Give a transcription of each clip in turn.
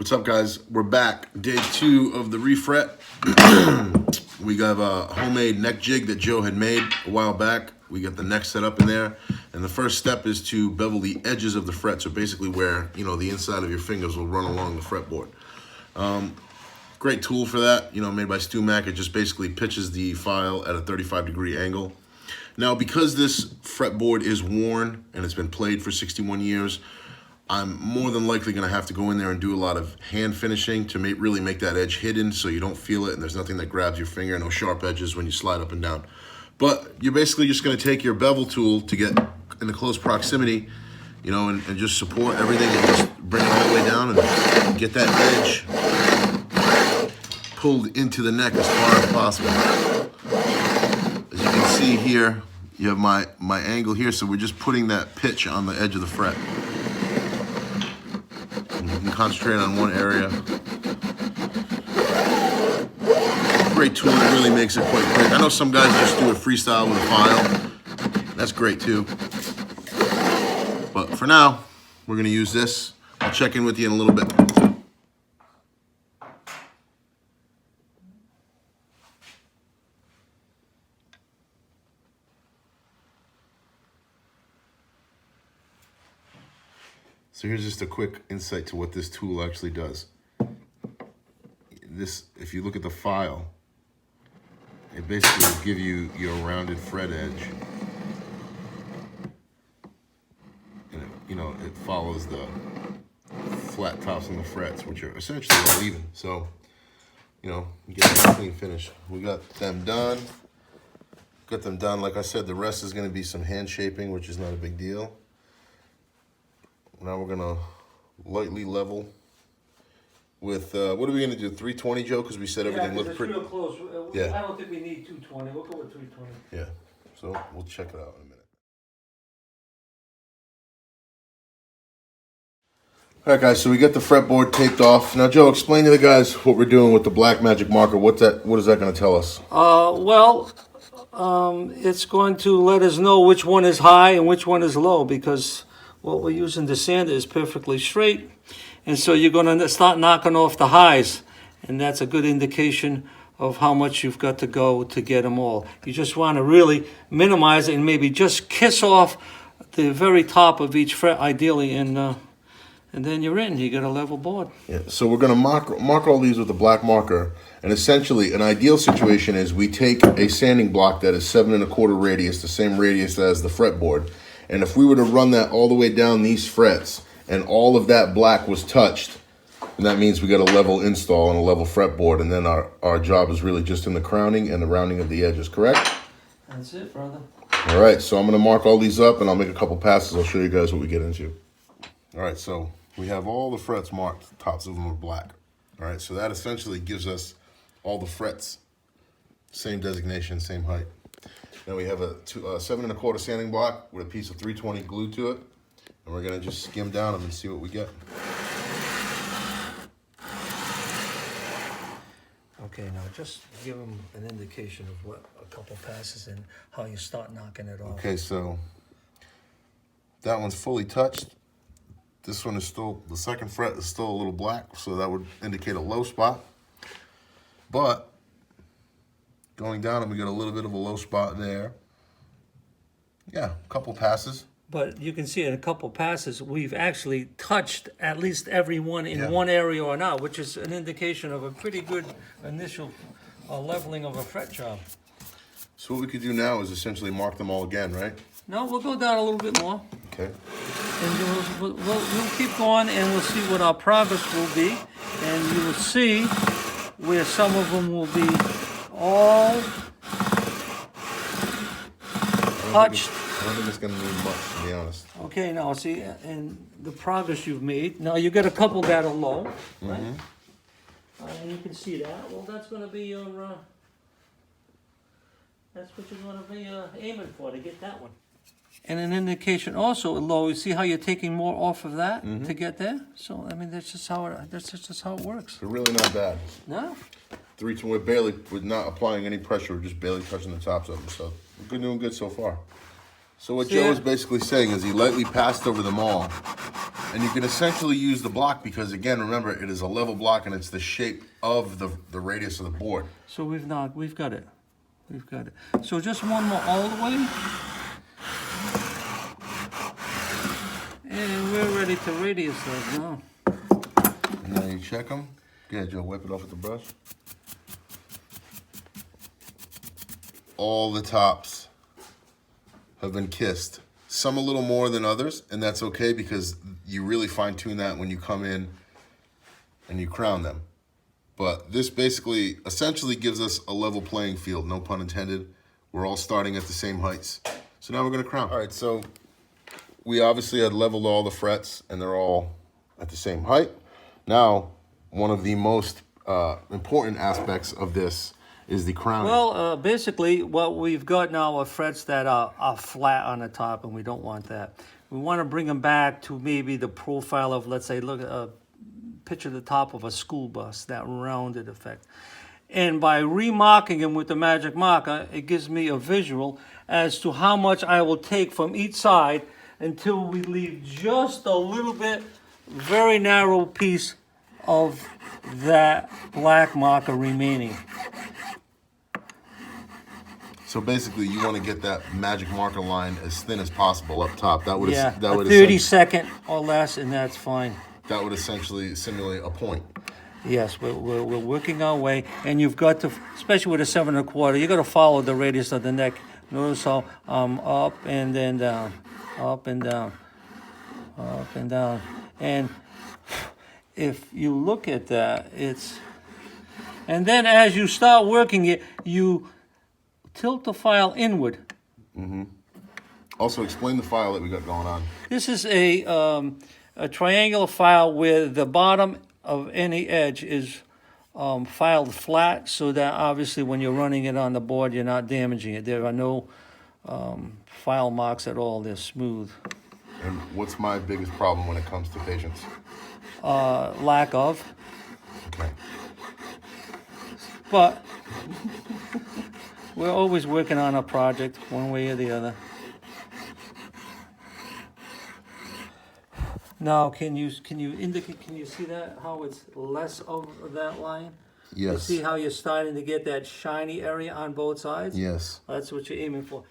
What's up, guys? We're back. Day 2 of the refret. We got a homemade neck jig that Joe had made a while back. We got the neck set up in there. And the first step is to bevel the edges of the fret. So basically where, the inside of your fingers will run along the fretboard. Great tool for that, made by Stu Mac. It just basically pitches the file at a 35-degree angle. Now, because this fretboard is worn and it's been played for 61 years, I'm more than likely going to have to go in there and do a lot of hand finishing to really make that edge hidden so you don't feel it and there's nothing that grabs your finger, no sharp edges when you slide up and down. But you're basically just going to take your bevel tool to get into close proximity, and just support everything and just bring it all the way down and get that edge pulled into the neck as far as possible. As you can see here, you have my angle here, so we're just putting that pitch on the edge of the fret. And you can concentrate on one area. Great tool, it really makes it quite quick. I know some guys just do it freestyle with a file. That's great too. But for now, we're gonna use this. I'll check in with you in a little bit. So here's just a quick insight to what this tool actually does. This, if you look at the file, it basically will give you your rounded fret edge. And it follows the flat tops on the frets, which are essentially all even. So, you get a clean finish. We got them done. Like I said, the rest is going to be some hand shaping, which is not a big deal. Now we're gonna lightly level with, what are we gonna do, 320, Joe? Because we said everything looked pretty... real close. Yeah. I don't think we need 220. We'll go with 320. Yeah, so we'll check it out in a minute. All right, guys, so we got the fretboard taped off. Now, Joe, explain to the guys what we're doing with the black magic marker. What is that gonna tell us? It's going to let us know which one is high and which one is low, because what we're using, the sander, is perfectly straight. And so you're going to start knocking off the highs. And that's a good indication of how much you've got to go to get them all. You just want to really minimize it and maybe just kiss off the very top of each fret, ideally. And then you're in. You get a level board. Yeah, so we're going to mark all these with a black marker. And essentially, an ideal situation is we take a sanding block that is 7 1/4 radius, the same radius as the fretboard. And if we were to run that all the way down these frets and all of that black was touched, then that means we got a level install and a level fretboard, and then our job is really just in the crowning and the rounding of the edges, correct? That's it, brother. All right, so I'm going to mark all these up and I'll make a couple passes. I'll show you guys what we get into. All right, so we have all the frets marked. The tops of them are black. All right, so that essentially gives us all the frets, same designation, same height. Now we have a 7 1/4 sanding block with a piece of 320 glued to it. And we're gonna just skim down them and see what we get. Okay, now just give them an indication of what a couple passes and how you start knocking it off. Okay, so that one's fully touched. This one is still, the second fret is still a little black, so that would indicate a low spot. But going down, and we got a little bit of a low spot there. Yeah, a couple passes. But you can see in a couple passes, we've actually touched at least every one in one area or not, which is an indication of a pretty good initial leveling of a fret job. So what we could do now is essentially mark them all again, right? No, we'll go down a little bit more. Okay. And we'll keep going, and we'll see what our progress will be. And you will see where some of them will be all touched. I don't think it's going to need much, to be honest. Okay, now see, and the progress you've made. Now you got a couple that are low, right? And you can see that. Well, that's going to be your. That's what you're going to be aiming for to get that one. And an indication also low. You see how you're taking more off of that to get there. So I mean, that's just how it works. They're really not bad. No. We're not applying any pressure. We're just barely touching the tops of them. So we're doing good so far. So what Joe is basically saying is he lightly passed over them all And you can essentially use the block because, again, remember, it is a level block and it's the shape of the radius of the board. So we've got it. We've got it. So just one more all the way. And we're ready to radius those now. And now you check them. Go ahead, Joe, wipe it off with the brush. All the tops have been kissed. Some a little more than others, and that's okay because you really fine tune that when you come in and you crown them. But this basically, essentially gives us a level playing field, no pun intended. We're all starting at the same heights. So now we're gonna crown. All right, so we obviously had leveled all the frets and they're all at the same height. Now, one of the most important aspects of this is the crowning. Well, basically, what we've got now are frets that are flat on the top, and we don't want that. We want to bring them back to maybe the profile of, let's say, picture the top of a school bus, that rounded effect. And by remarking them with the magic marker, it gives me a visual as to how much I will take from each side until we leave just a little bit, very narrow piece of that black marker remaining. So basically, you want to get that magic marker line as thin as possible up top. That would Yeah, that would 30-second or less, and that's fine. That would essentially simulate a point. Yes, we're working our way, and you've got to, especially with a 7 1/4, you got to follow the radius of the neck. Notice how up and then down, up and down, up and down, and if you look at that, and then as you start working it, you tilt the file inward. Also, explain the file that we got going on. This is a triangular file where the bottom of any edge is filed flat, so that obviously when you're running it on the board, you're not damaging it. There are no file marks at all. They're smooth. And what's my biggest problem when it comes to patience? Lack of. Okay. But we're always working on a project, one way or the other. Now, can you indicate? Can you see that how it's less of that line? You Yes. see how you're starting to get that shiny area on both sides? Yes. That's what you're aiming for.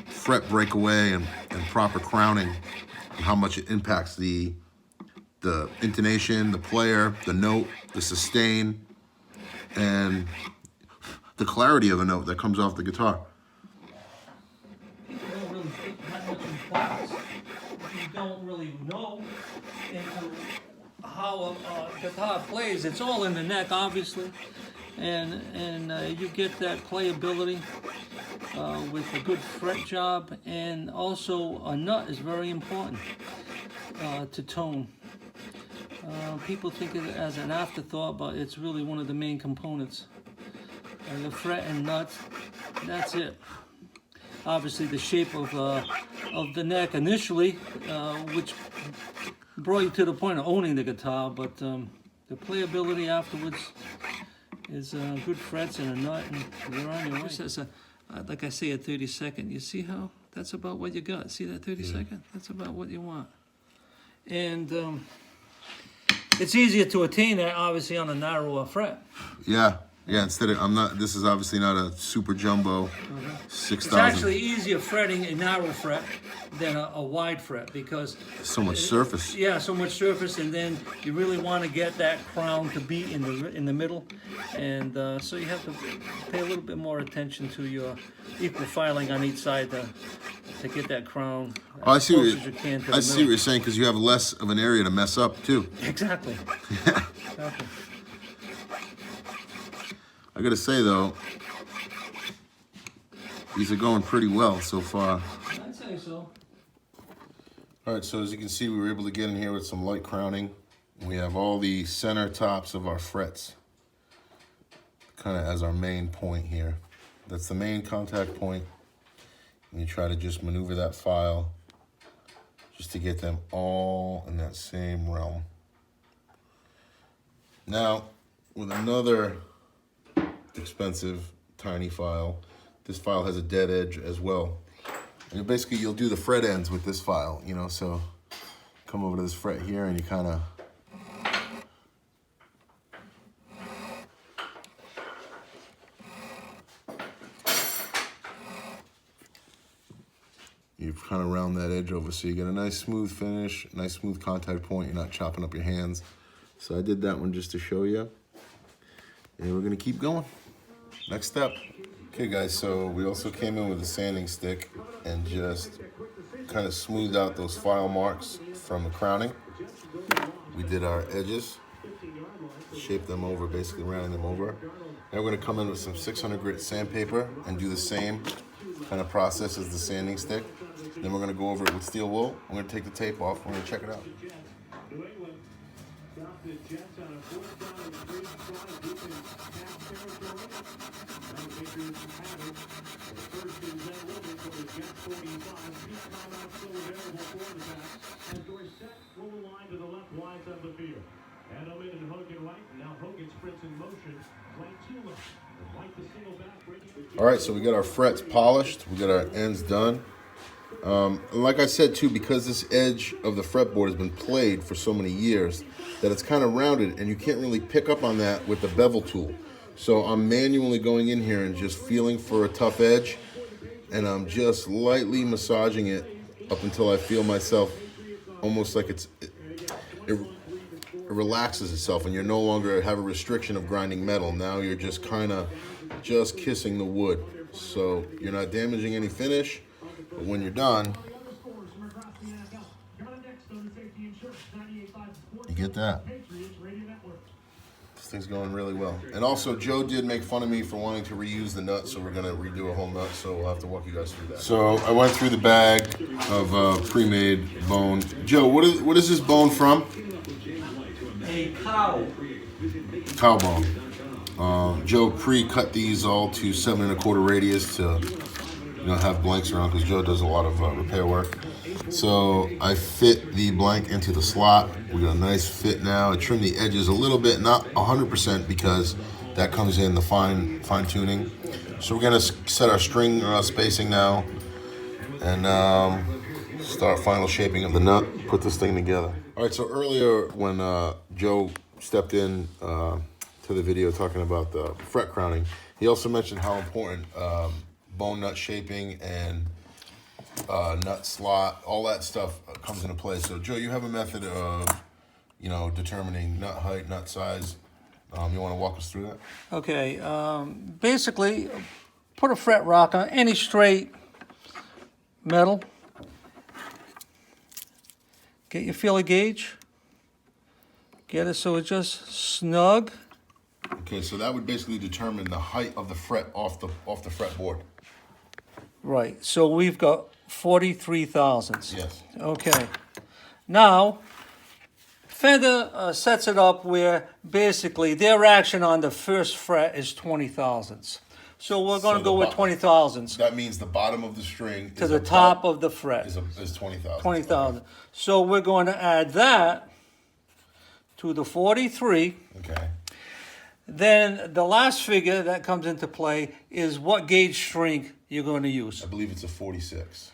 Fret breakaway and proper crowning, and how much it impacts the intonation, the player, the note, the sustain, and the clarity of a note that comes off the guitar. People don't really take that much importance if you don't really know into how a guitar plays. It's all in the neck, obviously, and you get that playability with a good fret job, and also a nut is very important to tone. People think of it as an afterthought, but it's really one of the main components. The fret and nuts, that's it. Obviously, the shape of the neck initially, which brought you to the point of owning the guitar, but the playability afterwards is good frets and a nut, and you're on your way. Just as like I say, a 30-second. You see how that's about what you got? See that 30-second? That's about what you want. And it's easier to attain that, obviously, on a narrower fret. Yeah, Yeah, instead of, I'm not, this is obviously not a super jumbo 6,000. It's actually easier fretting a narrow fret than a wide fret because So much surface. yeah, so much surface, and then you really want to get that crown to be in the middle, and so you have to pay a little bit more attention to your equal filing on each side to get that crown Oh, I as see close what as you can to I the see what middle. you're saying, because you have less of an area to mess up too. Exactly. Exactly. I gotta say though, these are going pretty well so far. I'd say so. All right, so as you can see, we were able to get in here with some light crowning. We have all the center tops of our frets kind of as our main point here. That's the main contact point. And you try to just maneuver that file just to get them all in that same realm. Now, with another expensive tiny file, this file has a dead edge as well. And basically you'll do the fret ends with this file, you know, so come over to this fret here and you kind of round that edge over so you get a nice smooth finish, nice smooth contact point. You're not chopping up your hands. So I did that one just to show you. And we're gonna keep going. Next step. Okay guys, so we also came in with a sanding stick and just kind of smoothed out those file marks from the crowning. We did our edges, shaped them over, basically rounding them over. Now we're gonna come in with some 600 grit sandpaper and do the same kind of process as the sanding stick. Then we're gonna go over it with steel wool. I'm gonna take the tape off, we're gonna check it out. All right, so we got our frets polished, we got our ends done. And like I said too, because this edge of the fretboard has been played for so many years, that it's kind of rounded and you can't really pick up on that with the bevel tool. So I'm manually going in here and just feeling for a tough edge, and I'm just lightly massaging it up until I feel myself almost like it relaxes itself and you're no longer have a restriction of grinding metal. Now you're just kind of just kissing the wood. So you're not damaging any finish, but when you're done, you get that. This thing's going really well. And also, Joe did make fun of me for wanting to reuse the nut, so we're gonna redo a whole nut, so we'll have to walk you guys through that. So I went through the bag of pre-made bone. Joe, what is this bone from? A cow. Cow bone. Joe pre-cut these all to 7 1/4 radius to, you know, have blanks around, because Joe does a lot of repair work. So I fit the blank into the slot. We got a nice fit now. I trimmed the edges a little bit, not 100%, because that comes in the fine tuning. So we're gonna set our string spacing now and start final shaping of the nut, put this thing together. All right, so earlier when Joe stepped in to the video talking about the fret crowning, he also mentioned how important bone nut shaping and nut slot, all that stuff comes into play. So Joe, you have a method of, you know, determining nut height, nut size. You want to walk us through that? Okay, basically, put a fret rock on any straight metal. Get your feeler gauge. Get it so it's just snug. Okay, so that would basically determine the height of the fret off the fretboard. Right, so we've got 43 thousandths. Yes. Okay, now Fender sets it up where basically their action on the first fret is 20 thousandths. So we're going to go with 20 thousandths That means the bottom of the string to the top of the fret. is 20,000. 20,000. So we're going to add that to the 43. Okay. Then the last figure that comes into play is what gauge string you're going to use. I believe it's a 46.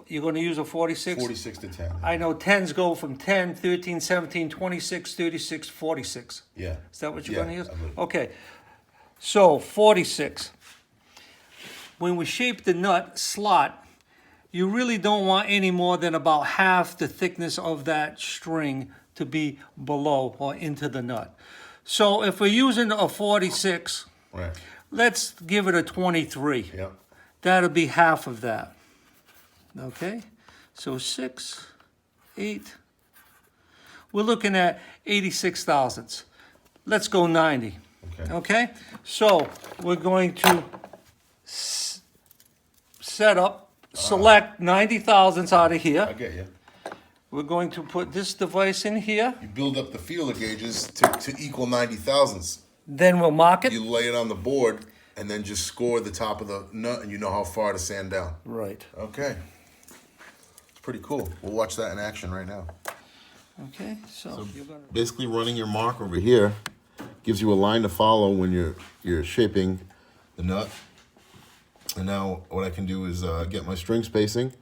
You're going to use a 46? 46 to 10. I know 10s go from 10, 13, 17, 26, 36, 46. Yeah. Is that what you're Yeah, going to use? I believe. Okay. So 46. When we shape the nut slot, you really don't want any more than about half the thickness of that string to be below or into the nut. So if we're using a 46, Right. let's give it a 23. Yep. That'll be half of that. Okay? So 6, 8. We're looking at 86 thousandths. Let's go 90. Okay. Okay? So we're going to set up, select 90 thousandths out of I here. get you. We're going to put this device in here. You build up the feeler gauges to equal 90 thousandths. Then we'll mark it. You lay it on the board and then just score the top of the nut and you know how far to sand down. Right. Okay. It's pretty cool. We'll watch that in action right now. Okay, so you're gonna... Basically running your mark over here gives you a line to follow when you're shaping the nut. And now what I can do is get my string spacing,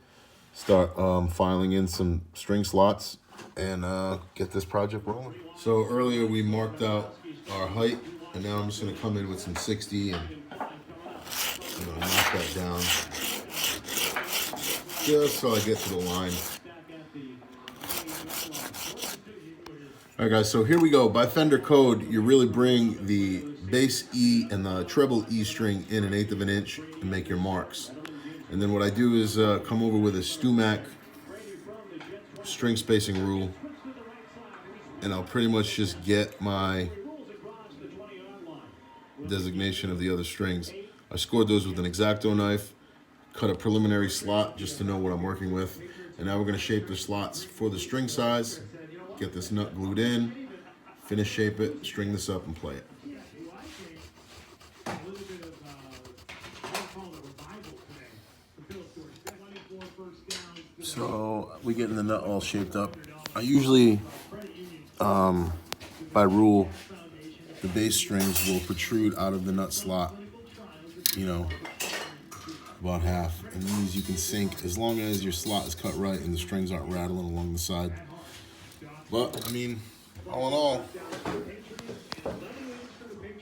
start filing in some string slots, and get this project rolling. So earlier we marked out our height, and now I'm just gonna come in with some 60 and knock that down, just so I get to the line. All right, guys, so here we go. By Fender code, you really bring the bass E and the treble E string in 1/8 of an inch and make your marks. And then what I do is come over with a Stumac string spacing rule, and I'll pretty much just get my designation of the other strings. I scored those with an X-Acto knife, cut a preliminary slot just to know what I'm working with. And now we're gonna shape the slots for the string size, get this nut glued in, finish shape it, string this up and play it. So we getting the nut all shaped up. I usually, by rule, the bass strings will protrude out of the nut slot, about half. And these you can sink as long as your slot is cut right and the strings aren't rattling along the side. But, I mean, all in all,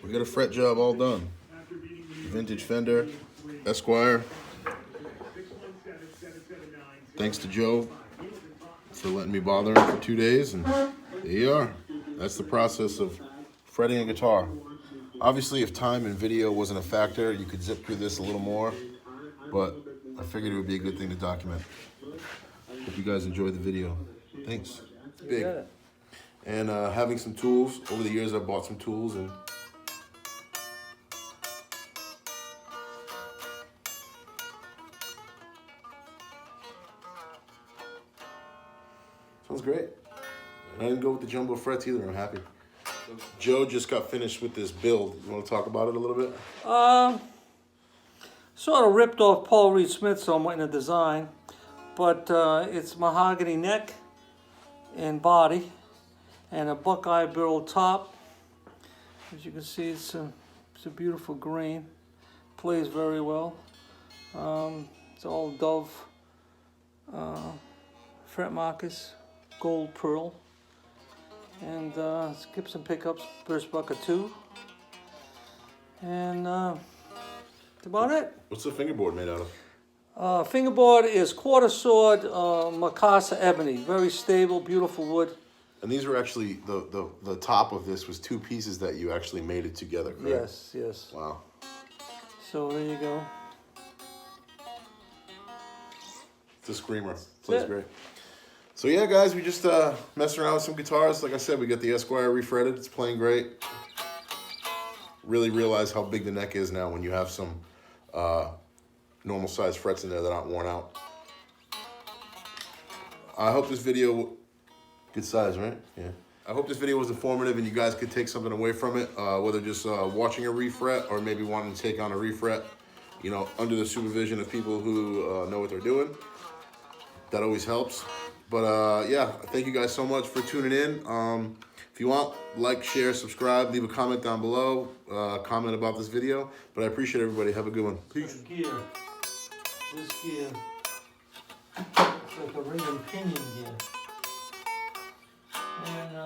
we got a fret job all done. Vintage Fender, Esquire. Thanks to Joe for letting me bother him for 2 days, and there you are. That's the process of fretting a guitar. Obviously, if time and video wasn't a factor, you could zip through this a little more, but I figured it would be a good thing to document. Hope you guys enjoyed the video. Thanks. It's big. And having some tools. Over the years, I've bought some tools, and sounds great. And I didn't go with the jumbo frets either. I'm happy. Joe just got finished with this build. You want to talk about it a little bit? Sort of ripped off Paul Reed Smith somewhat in the design, but it's mahogany neck and body, and a buckeye barrel top. As you can see, it's a beautiful grain. Plays very well. It's all Dove fret markers, gold pearl, and Gibson pickups, burst bucket 2, and that's about it. What's the fingerboard made out of? Fingerboard is quarter sword Macassa ebony, very stable, beautiful wood. And these were actually, the top of this was 2 pieces that you actually made it together, correct? Yes, yes. Wow. So there you go. It's a screamer. Plays great. So yeah, guys, we just messing around with some guitars. Like I said, we got the Esquire refretted. It's playing great. Really realize how big the neck is now when you have some normal size frets in there that aren't worn out. I hope this video, good size, right? Yeah. I hope this video was informative and you guys could take something away from it, whether just watching a refret or maybe wanting to take on a refret, under the supervision of people who know what they're doing. That always helps. But yeah, thank you guys so much for tuning in. If you want, like, share, subscribe, leave a comment down below, comment about this video. But I appreciate everybody. Have a good one. Peace. Gear. This gear. It's like a ring and pinion gear. And